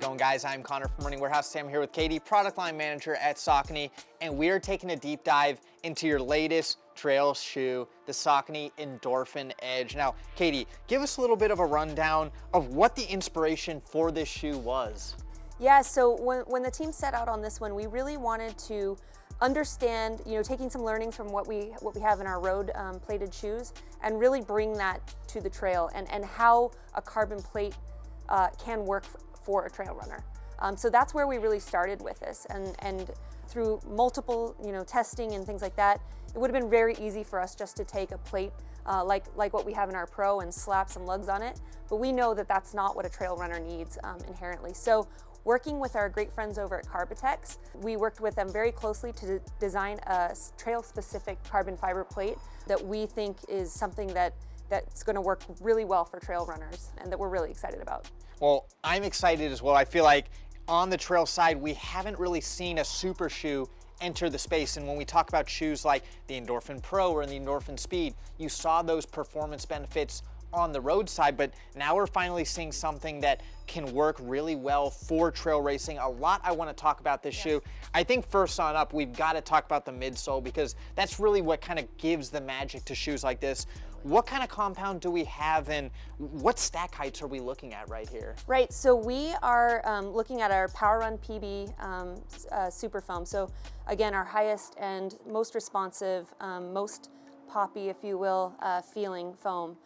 it going, guys? I'm Connor from Running Warehouse. Today I'm here with Katie, product line manager at Saucony, and we are taking a deep dive into your latest trail shoe, the Saucony Endorphin Edge. Now, Katie, give us a little bit of a rundown of what the inspiration for this shoe was. Yeah, so when the team set out on this one, we really wanted to understand, taking some learnings from what we have in our road plated shoes and really bring that to the trail and how a carbon plate can work for a trail runner. So that's where we really started with this, and through multiple testing and things like that, it would have been very easy for us just to take a plate like what we have in our Pro and slap some lugs on it, but we know that that's not what a trail runner needs inherently. So working with our great friends over at Carbitex, we worked with them very closely to design a trail-specific carbon fiber plate that we think is something that's going to work really well for trail runners and that we're really excited about. Well, I'm excited as well. I feel like on the trail side, we haven't really seen a super shoe enter the space. And when we talk about shoes like the Endorphin Pro or the Endorphin Speed, you saw those performance benefits on the road side, but now we're finally seeing something that can work really well for trail racing. A lot I want to talk about this shoe. I think first on up, we've got to talk about the midsole because that's really what kind of gives the magic to shoes like this. What kind of compound do we have and what stack heights are we looking at right here? Right, so we are looking at our PWRRUNPB super foam. So again, our highest end, most responsive, most poppy, if you will, feeling foam.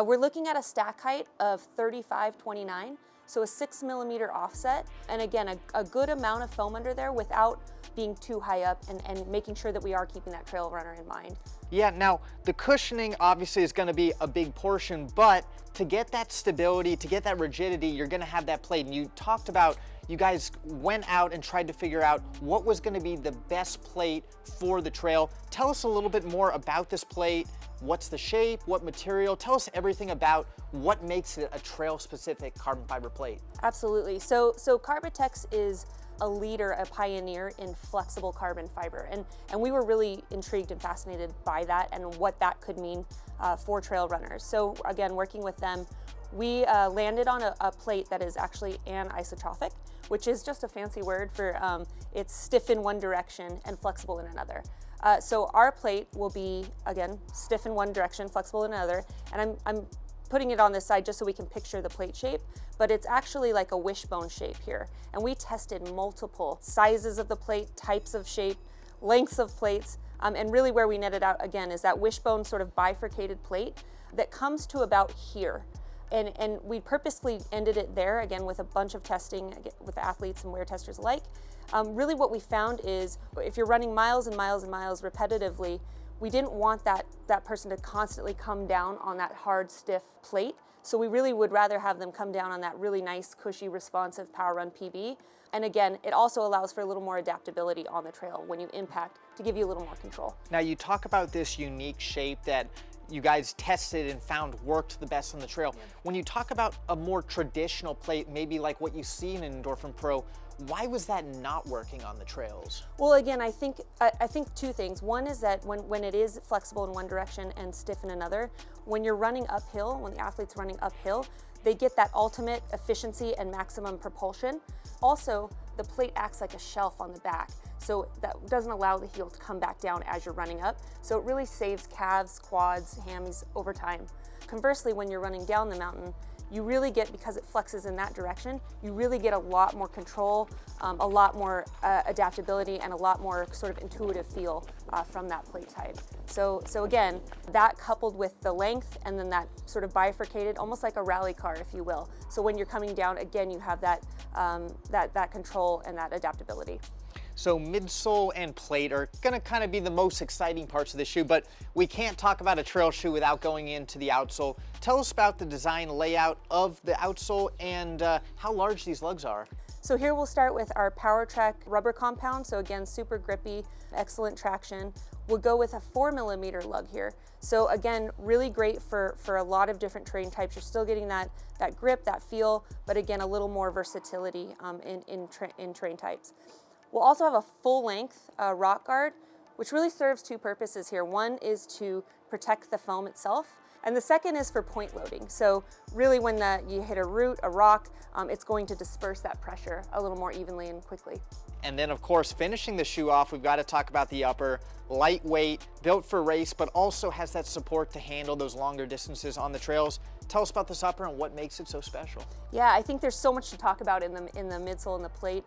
We're looking at a stack height of 35-29, so a 6 millimeter offset, and again, a good amount of foam under there without being too high up and making sure that we are keeping that trail runner in mind. Yeah, now the cushioning obviously is going to be a big portion, but to get that stability, to get that rigidity, you're going to have that plate. And you talked about, you guys went out and tried to figure out what was going to be the best plate for the trail. Tell us a little bit more about this plate. What's the shape, what material? Tell us everything about what makes it a trail-specific carbon fiber plate. Absolutely. So Carbitex is a leader, a pioneer in flexible carbon fiber. And we were really intrigued and fascinated by that and what that could mean for trail runners. So again, working with them, we landed on a plate that is actually anisotropic, which is just a fancy word for it's stiff in one direction and flexible in another. So our plate will be, again, stiff in one direction, flexible in another, and I'm putting it on this side just so we can picture the plate shape, but it's actually like a wishbone shape here. And we tested multiple sizes of the plate, types of shape, lengths of plates, and really where we netted out, again, is that wishbone sort of bifurcated plate that comes to about here. And we purposefully ended it there, again, with a bunch of testing with athletes and wear testers alike. Really what we found is if you're running miles and miles and miles repetitively, we didn't want that person to constantly come down on that hard, stiff plate. So we really would rather have them come down on that really nice, cushy, responsive PWRRUNPB. And again, it also allows for a little more adaptability on the trail when you impact to give you a little more control. Now you talk about this unique shape that you guys tested and found worked the best on the trail. Yeah. When you talk about a more traditional plate, maybe like what you see in an Endorphin Pro, why was that not working on the trails? Well, again, I think two things. One is that when it is flexible in one direction and stiff in another, when you're running uphill, when the athlete's running uphill, they get that ultimate efficiency and maximum propulsion. Also, the plate acts like a shelf on the back, so that doesn't allow the heel to come back down as you're running up. So it really saves calves, quads, hammies over time. Conversely, when you're running down the mountain, you really get, because it flexes in that direction, you really get a lot more control, a lot more adaptability, and a lot more sort of intuitive feel from that plate type. So again, that coupled with the length and then that sort of bifurcated, almost like a rally car, if you will. So when you're coming down, again, you have that, that control and that adaptability. So midsole and plate are gonna kind of be the most exciting parts of the shoe, but we can't talk about a trail shoe without going into the outsole. Tell us about the design layout of the outsole and how large these lugs are. So here we'll start with our PowerTrack rubber compound. So again, super grippy, excellent traction. We'll go with a 4 millimeter lug here. So again, really great for a lot of different terrain types. You're still getting that grip, that feel, but again, a little more versatility in terrain types. We'll also have a full-length rock guard, which really serves two purposes here. One is to protect the foam itself, And the second is for point loading. So really when you hit a root, a rock, it's going to disperse that pressure a little more evenly and quickly. And then of course, finishing the shoe off, we've got to talk about the upper. Lightweight, built for race, but also has that support to handle those longer distances on the trails. Tell us about this upper and what makes it so special. Yeah, I think there's so much to talk about in the midsole and the plate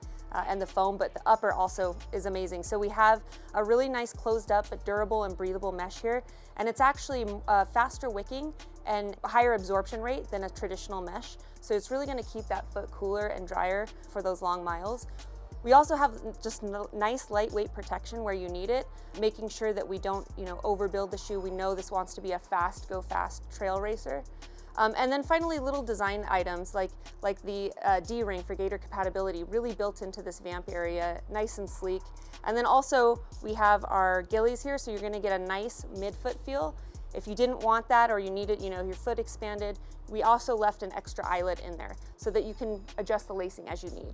and the foam, but the upper also is amazing. So we have a really nice closed up but durable and breathable mesh here, and it's actually faster wicking and higher absorption rate than a traditional mesh. So it's really going to keep that foot cooler and drier for those long miles. We also have just nice lightweight protection where you need it, making sure that we don't, overbuild the shoe. We know this wants to be a go fast trail racer. And then finally, little design items like the D-ring for gaiter compatibility, really built into this vamp area, nice and sleek. And then also we have our gillies here, so you're going to get a nice midfoot feel. If you didn't want that or you needed, your foot expanded, we also left an extra eyelet in there so that you can adjust the lacing as you need.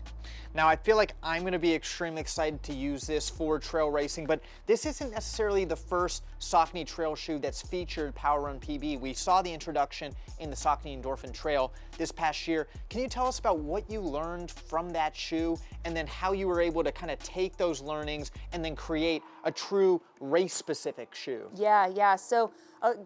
Now I feel like I'm going to be extremely excited to use this for trail racing, but this isn't necessarily the first Saucony trail shoe that's featured PWRRUNPB. We saw the introduction in the Saucony Endorphin Trail this past year. Can you tell us about what you learned from that shoe and then how you were able to kind of take those learnings and then create a true race-specific shoe? Yeah. So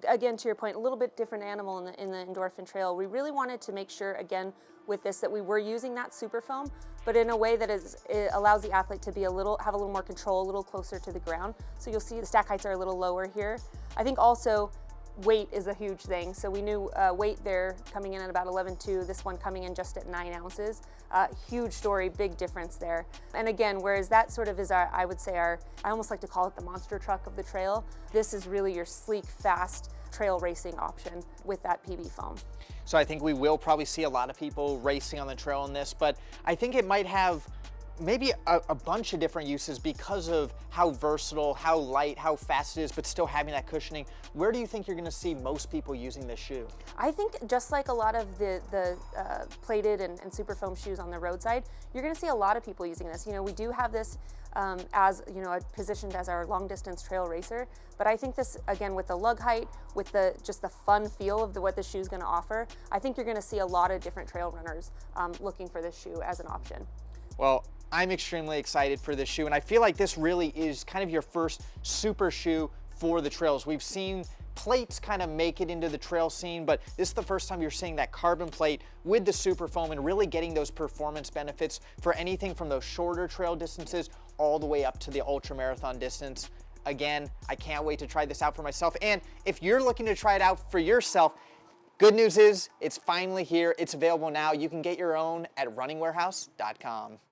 again, to your point, a little bit different animal in the Endorphin Trail. We really wanted to make sure, again, with this, that we were using that super foam, but in a way that it allows the athlete to have a little more control, a little closer to the ground. So you'll see the stack heights are a little lower here. I think also weight is a huge thing. So we knew weight there coming in at about 11.2, this one coming in just at 9 ounces. Huge story, big difference there. And again, whereas that sort of is I would say I almost like to call it the monster truck of the trail. This is really your sleek, fast trail racing option with that PB foam. So I think we will probably see a lot of people racing on the trail in this, but I think it might have maybe a bunch of different uses because of how versatile, how light, how fast it is, but still having that cushioning. Where do you think you're going to see most people using this shoe? I think just like a lot of the plated and super foam shoes on the roadside, you're going to see a lot of people using this. We do have this as positioned as our long distance trail racer, but I think this, again, with the lug height, with just the fun feel of what the shoe is going to offer, I think you're going to see a lot of different trail runners looking for this shoe as an option. Well, I'm extremely excited for this shoe, and I feel like this really is kind of your first super shoe for the trails. We've seen plates kind of make it into the trail scene, but this is the first time you're seeing that carbon plate with the super foam and really getting those performance benefits for anything from those shorter trail distances all the way up to the ultra marathon distance. Again, I can't wait to try this out for myself. And if you're looking to try it out for yourself, good news is it's finally here. It's available now. You can get your own at runningwarehouse.com.